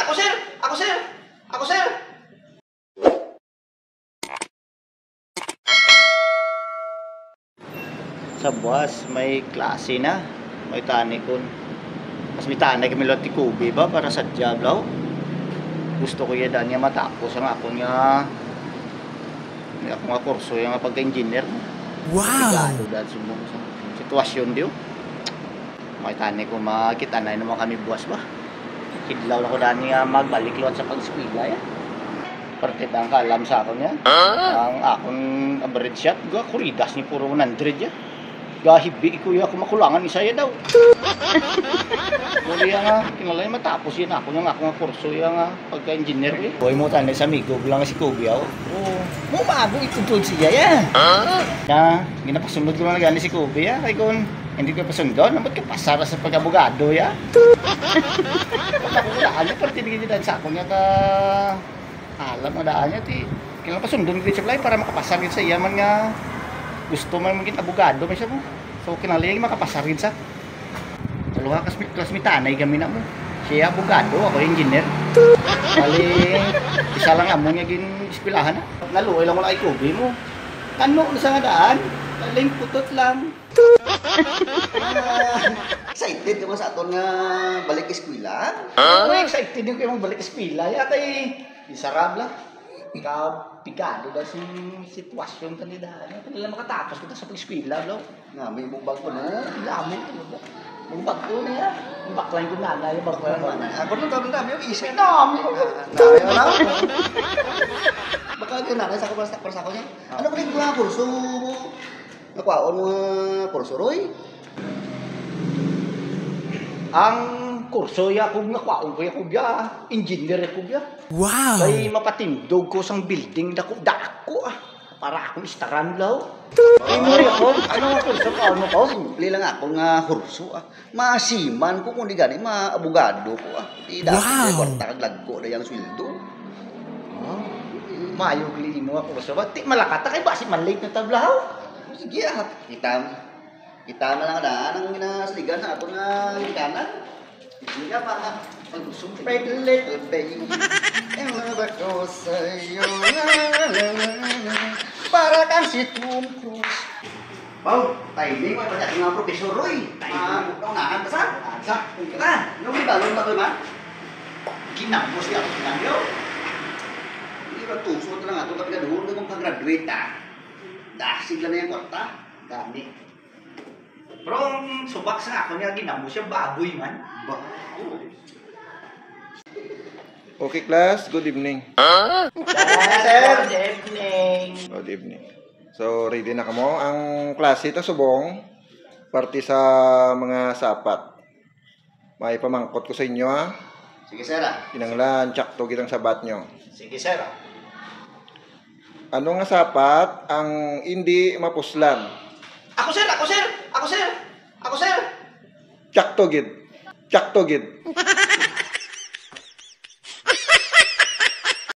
Ako sir! Ako sir! Ako sir! Sa buwas, may klase na. May tanikon. Mas may tanay kami lang ti Kubi ba para sa Diablo. Gusto ko yan niya matapos ang ako nga kurso yung pagka-engineer. Wow! Sigado dahil sa sitwasyon diyo. May tanay ko makita na naman kami buwas ba. Kidlaw na ko dahil nga magbalik luwat sa pag-skwila ya. Parte ang kaalam sa akin yan. Ang akong average shot, kuridas ni puro 100 ya. Gahibi ko ya, kumakulangan isa ya daw. Muli nga, kinalay matapos yan ako nga kurso yung pagka-engineer ko eh. Buhay mo tanay sa amigo, lang si Kubi ako. Oo, bago itutod siya ya. Na, ginapasunod ko na gani si Kubi ya. Kaya kung hindi ko pasundon, naman ka pasara sa pag-abogado ya. Pagkakulaan niya, parte din dyan sa ako nga ka... alam na daan niya, kailangan pasundon ko sa play para makapasar rin sa iya man nga gusto man maging abogado may siya mo. So kinalay makapasar rin sa dalawa klasmitanay kami na mo. Siya abogado, ako engineer. Bali, isa lang amo nga gin-ispilahan na. Naluoy lang ko na kay Kubi mo. Ano na sa nga daan? Aling putot lang. Excited ka sa aton nga balik eskwela? Excited yung kayo balik eskwela. Ya kay isarab lang. Pikado dahil sa sitwasyon kanila. Kanila makatapos kita sa pag-eskwela, no? Nga, may bumbag ko na. Lamo ito, no? Bumbag ko na yan. Bumbag lang ko na, yung bumbag ko na. Ako nung dami yung isip. Dami! Baka ganun, sa ako niya. Ano ba yung mga kurso mo? Nakwaon mo kurso, Roy? Ang kurso ya kung nakwaon ko ya kubya, engineer ya kubya. Wow! Kay mapatindog ko sang building dako para akong istaran law. Ay ako, ano nga kurso ka ano ko? Simple lang ako nga kurso. Masiman ko kung di gani, maabogado ko. Di dapat kwarta kag lagko na yung sweldo. Mayo gili mo nga kurso ba? Ti malakata kay basi malate na tablaw. Sige kita na lang daan ang ginasaligan na ato nga gikanan. Hindi ka pa Spread a little baby. Ba ko sa'yo para kang si Tom Cruise. Wow, timing mo banyak nga Profesor Roy. Unahan ka sa? Ika ka. Ano may balon ba ko man? Ginamos ya kinamyo. Hindi ba tusot lang ato kapag gaduhon kung pag-graduate Dasig lang na yung kwarta. Gani. Pero ang subak sa ako niya ginamos siya baboy man. Okay class, good evening. Sir, good evening. Good evening. So ready na kamo ang klase ito subong parte sa mga sapat. May pamangkot ko sa inyo ha. Sige sir Kinanglan tsakto kitang sabat nyo. Sige sir. Ano nga sapat ang hindi mapuslan? Ako sir. Tsakto gid.